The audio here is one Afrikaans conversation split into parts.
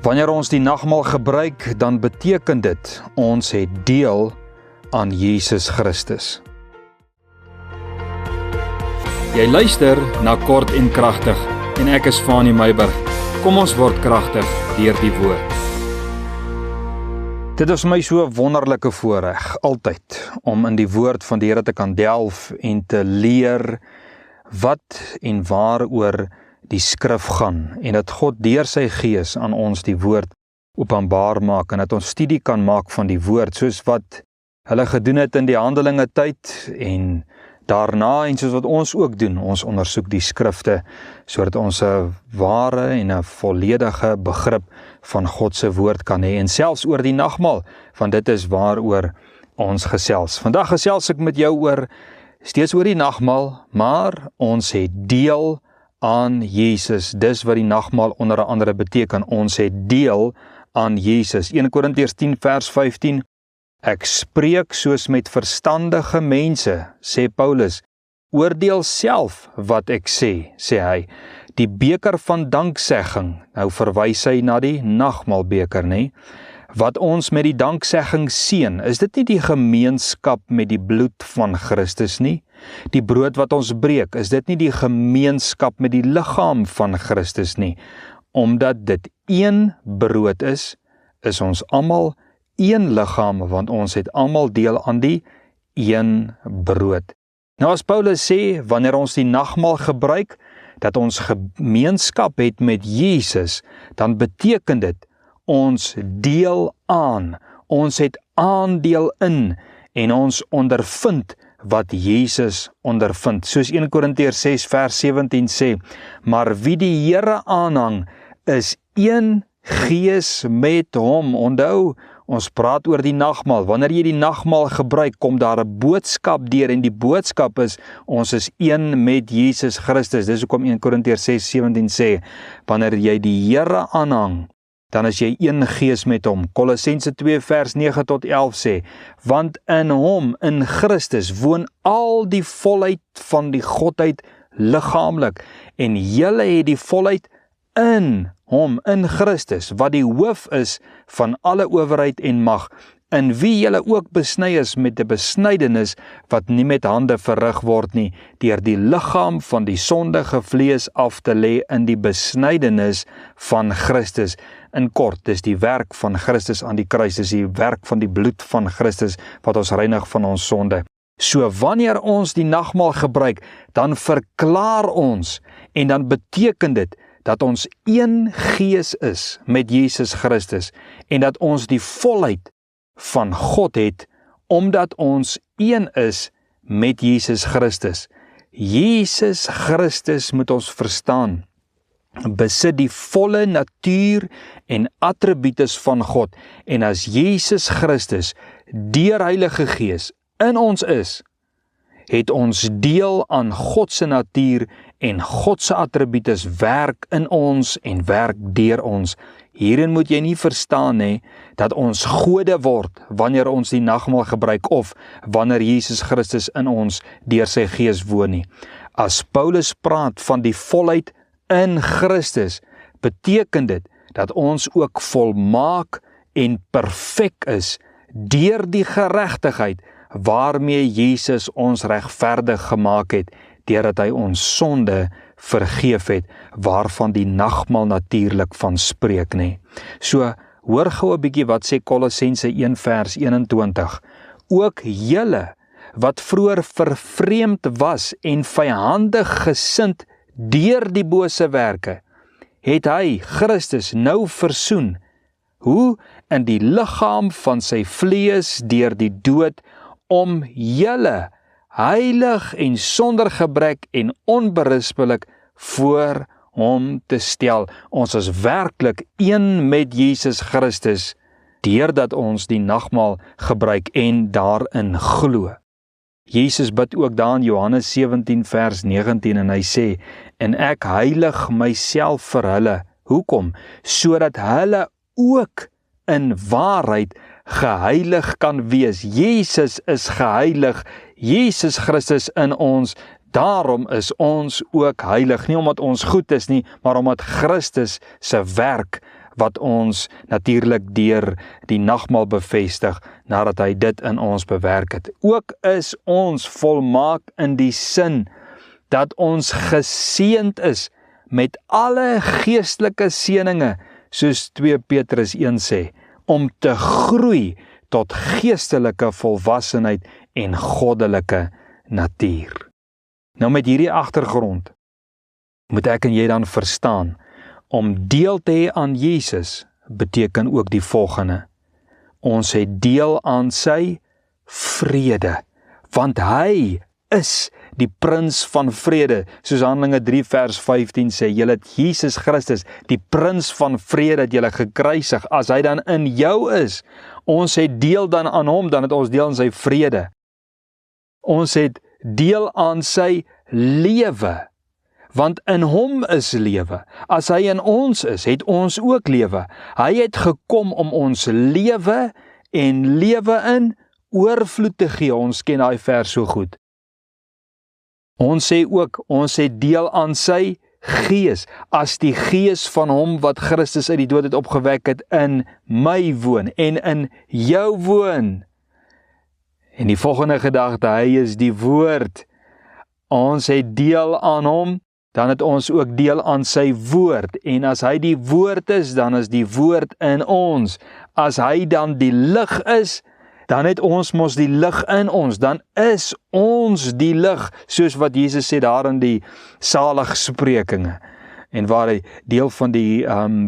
Wanneer ons die nagmaal gebruik, dan beteken dit ons het deel aan Jesus Christus. Jy luister na Kort en Kragtig en ek is Fanie Meiburg. Kom ons word kragtig deur die woord. Dit is my so wonderlike voorreg, altyd, om in die woord van die Here te kan delf en te leer wat en waaroor die skrif gaan, en dat God deur sy gees aan ons die woord openbaar maak, en dat ons studie kan maak van die woord, soos wat hulle gedoen het in die Handelinge tyd, en daarna, en soos wat ons ook doen, ons ondersoek die skrifte, sodat ons 'n ware en 'n volledige begrip van God se woord kan hê, en selfs oor die nagmaal, want dit is waaroor ons gesels. Vandag gesels ek met jou steeds oor die nagmaal, maar ons het deel aan Jesus. Dis wat die nagmaal onder andere beteken. Ons het deel aan Jesus. 1 Korintiërs 10 vers 15. Ek spreek soos met verstandige mense, sê Paulus. Oordeel self wat ek sê hy. Die beker van danksegging, nou verwys hy na die nagmaalbeker, nê? Wat ons met die danksegging seën, is dit nie die gemeenskap met die bloed van Christus nie? Die brood wat ons breek, is dit nie die gemeenskap met die liggaam van Christus nie? Omdat dit een brood is ons almal een liggaam, want ons het almal deel aan die een brood. Nou as Paulus sê, wanneer ons die nagmaal gebruik, dat ons gemeenskap het met Jesus, dan beteken dit, ons deel aan, ons het aandeel in, en ons ondervind wat Jesus ondervind. Soos 1 Korintiërs 6 vers 17 sê, maar wie die Here aanhang, is een gees met hom. Onthou, ons praat oor die nagmaal. Wanneer jy die nagmaal gebruik, kom daar 'n boodskap deur, en die boodskap is, ons is een met Jesus Christus. Dis hoekom 1 Korintiërs 6, 17 sê, wanneer jy die Here aanhang, dan is jy een gees met hom. Kolossense 2 vers 9 tot 11 sê, want in hom, in Christus, woon al die volheid van die Godheid liggaamlik, en julle het die volheid in hom, in Christus, wat die hoof is van alle owerheid en mag, in wie julle ook besny is met 'n besnydenis wat nie met hande verrig word nie, deur die liggaam van die sondige vlees af te lê in die besnydenis van Christus. In kort, dis die werk van Christus aan die kruis, dis die werk van die bloed van Christus wat ons reinig van ons sonde. So wanneer ons die nagmaal gebruik, dan verklaar ons, en dan beteken dit dat ons een gees is met Jesus Christus, en dat ons die volheid van God het, omdat ons een is met Jesus Christus. Jesus Christus, moet ons verstaan, besit die volle natuur en attributes van God, en as Jesus Christus deur Heilige Gees in ons is, het ons deel aan God se natuur, en God se attributes werk in ons en werk deur ons. Hierin moet jy nie verstaan dat ons gode word wanneer ons die nagmaal gebruik, of wanneer Jesus Christus in ons deur sy gees woon nie. As Paulus praat van die volheid in Christus, beteken dit dat ons ook volmaak en perfek is deur die geregtigheid waarmee Jesus ons regverdig gemaak het, deurdat hy ons sonde vergeef het, waarvan die nagmaal natuurlik van spreek, nê. So, hoor gou 'n bietjie wat sê Kolossense 1 vers 21. Ook julle, wat vroeër vervreemd was en vyandig gesind deur die bose werke, het hy, Christus, nou versoen. Hoe? In die liggaam van sy vlees deur die dood, om julle heilig en sonder gebrek en onberispelik voor hom te stel. Ons is werklik een met Jesus Christus, deurdat ons die nagmaal gebruik en daarin glo. Jesus bid ook daar in Johannes 17 vers 19, en hy sê, en ek heilig myself vir hulle. Hoekom? Sodat hulle ook in waarheid geheilig kan wees. Jesus is geheilig, Jesus Christus in ons, daarom is ons ook heilig, nie omdat ons goed is nie, maar omdat Christus se werk wat ons natuurlik deur die nagmaal bevestig, nadat hy dit in ons bewerk het. Ook is ons volmaak in die sin, dat ons geseënd is met alle geestelike seëninge, soos 2 Petrus 1 sê, om te groei tot geestelike volwassenheid en goddelike natuur. Nou met hierdie agtergrond, moet ek en jy dan verstaan, om deel te hê aan Jesus, beteken ook die volgende. Ons het deel aan sy vrede, want hy is die prins van vrede, soos Handelinge 3 vers 15 sê, julle het Jesus Christus, die prins van vrede, het julle gekruisig. As hy dan in jou is, ons het deel dan aan hom, dan het ons deel aan sy vrede. Ons het deel aan sy lewe, want in hom is lewe. As hy in ons is, het ons ook lewe. Hy het gekom om ons lewe en lewe in oorvloed te gee. Ons ken daai vers so goed. Ons sê ook, ons het deel aan sy gees, as die gees van hom wat Christus uit die dood het opgewek het, in my woon en in jou woon. En die volgende gedagte, hy is die woord. Ons het deel aan hom, dan het ons ook deel aan sy woord. En as hy die woord is, dan is die woord in ons. As hy dan die lig is, dan het ons mos die lig in ons, dan is ons die lig, soos wat Jesus sê daar in die saligsprekinge, en waar hy deel van die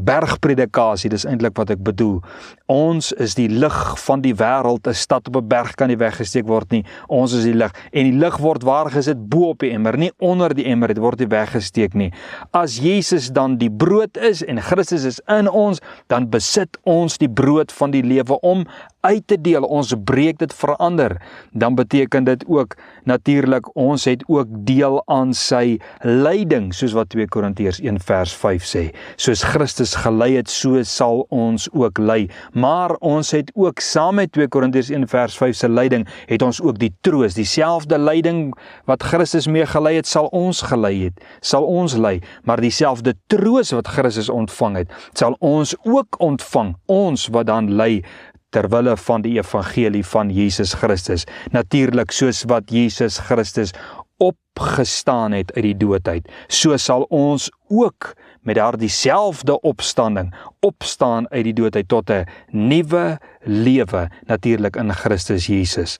bergpredikasie, dis eintlik wat ek bedoel. Ons is die lig van die wêreld, 'n stad op 'n berg kan nie weggesteek word nie, ons is die lig, en die lig word waar gesit bo op die emmer, nie onder die emmer, dit word nie weggesteek nie. As Jesus dan die brood is, en Christus is in ons, dan besit ons die brood van die lewe om uit te deel, ons breek dit verander, dan beteken dit ook, natuurlik, ons het ook deel aan sy lyding, soos wat 2 Korintiërs 1 vers 5 sê, soos Christus gelei het, so sal ons ook ly, maar ons het ook, saam met 2 Korintiërs 1 vers 5 se lyding, het ons ook die troos, dieselfde lyding wat Christus mee gelei het, sal ons gelei het, sal ons ly, maar dieselfde troos wat Christus ontvang het, sal ons ook ontvang, ons wat dan ly, terwille van die evangelie van Jesus Christus. Natuurlik, soos wat Jesus Christus opgestaan het uit die dood uit, so sal ons ook met daardie selfde opstanding opstaan uit die dood uit tot 'n nuwe lewe, natuurlik in Christus Jesus.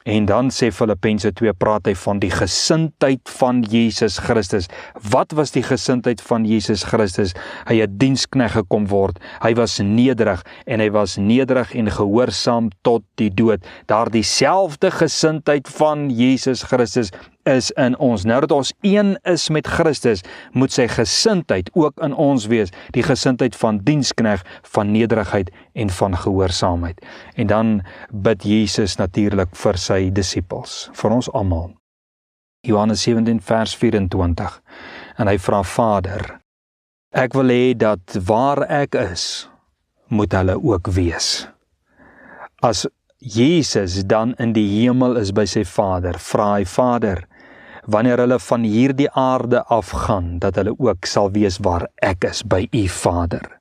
En dan sê Filippense 2, praat hy van die gesindheid van Jesus Christus. Wat was die gesindheid van Jesus Christus? Hy het diensknegt gekom word, hy was nederig, en hy was nederig en gehoorsaam tot die dood. Daardie selfde gesindheid van Jesus Christus is in ons. Nou dat ons een is met Christus, moet sy gesindheid ook in ons wees, die gesindheid van diensknegt, van nederigheid en van gehoorsaamheid. En dan bid Jesus natuurlik vir sy disippels, vir ons almal. Johannes 17 vers 24, en hy vra, Vader, ek wil hê dat waar ek is, moet hulle ook wees. As Jesus dan in die hemel is by sy Vader, vra hy, Vader, wanneer hulle van hierdie aarde afgaan, dat hulle ook sal wees waar ek is, by u Vader.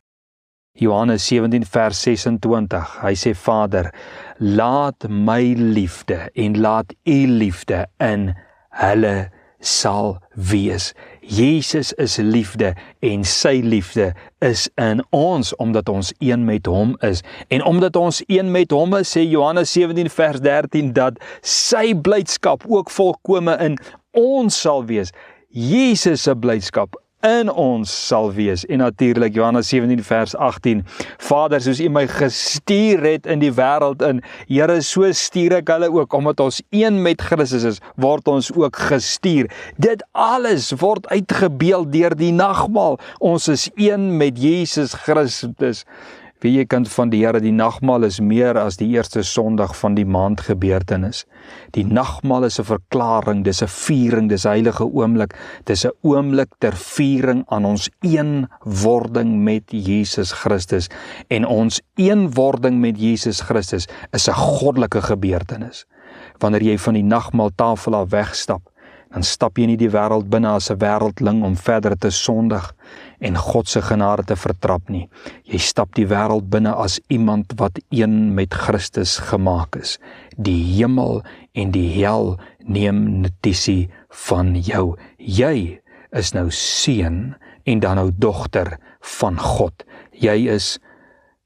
Johannes 17 vers 26, hy sê, Vader, laat my liefde en laat u liefde in hulle sal wees. Jesus is liefde en sy liefde is in ons, omdat ons een met hom is. En omdat ons een met hom is, sê Johannes 17 vers 13, dat sy blydskap ook volkome in ons sal wees. Jesus se blydskap in ons sal wees. En natuurlik Johannes 17 vers 18, Vader, soos u my gestuur het in die wêreld in, Here, so stuur ek hulle ook, omdat ons een met Christus is, word ons ook gestuur. Dit alles word uitgebeeld deur die nagmaal. Ons is een met Jesus Christus. Weet jy, kind van die Here, die nagmaal is meer as die eerste Sondag van die maand gebeurtenis. Die nagmaal is 'n verklaring, dis 'n viering, dis 'n heilige oomblik, dis 'n oomblik ter viering aan ons eenwording met Jesus Christus. En ons eenwording met Jesus Christus is 'n goddelike gebeurtenis. Wanneer jy van die nagmaaltafel af wegstap, dan stap jy nie die wêreld binne as 'n wêreldling om verder te sondig. en God se genade te vertrap nie. Jy stap die wêreld binne as iemand wat een met Christus gemaak is. Die hemel en die hel neem notisie van jou. Jy is nou seun en dan nou dogter van God. Jy is,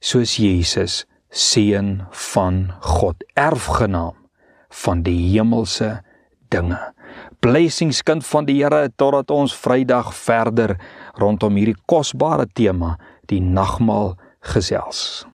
soos Jesus, seun van God, erfgenaam van die hemelse dinge. Blessings, kind van die Here, totdat ons Vrydag verder rondom hierdie kosbare tema, die nagmaal, gesels.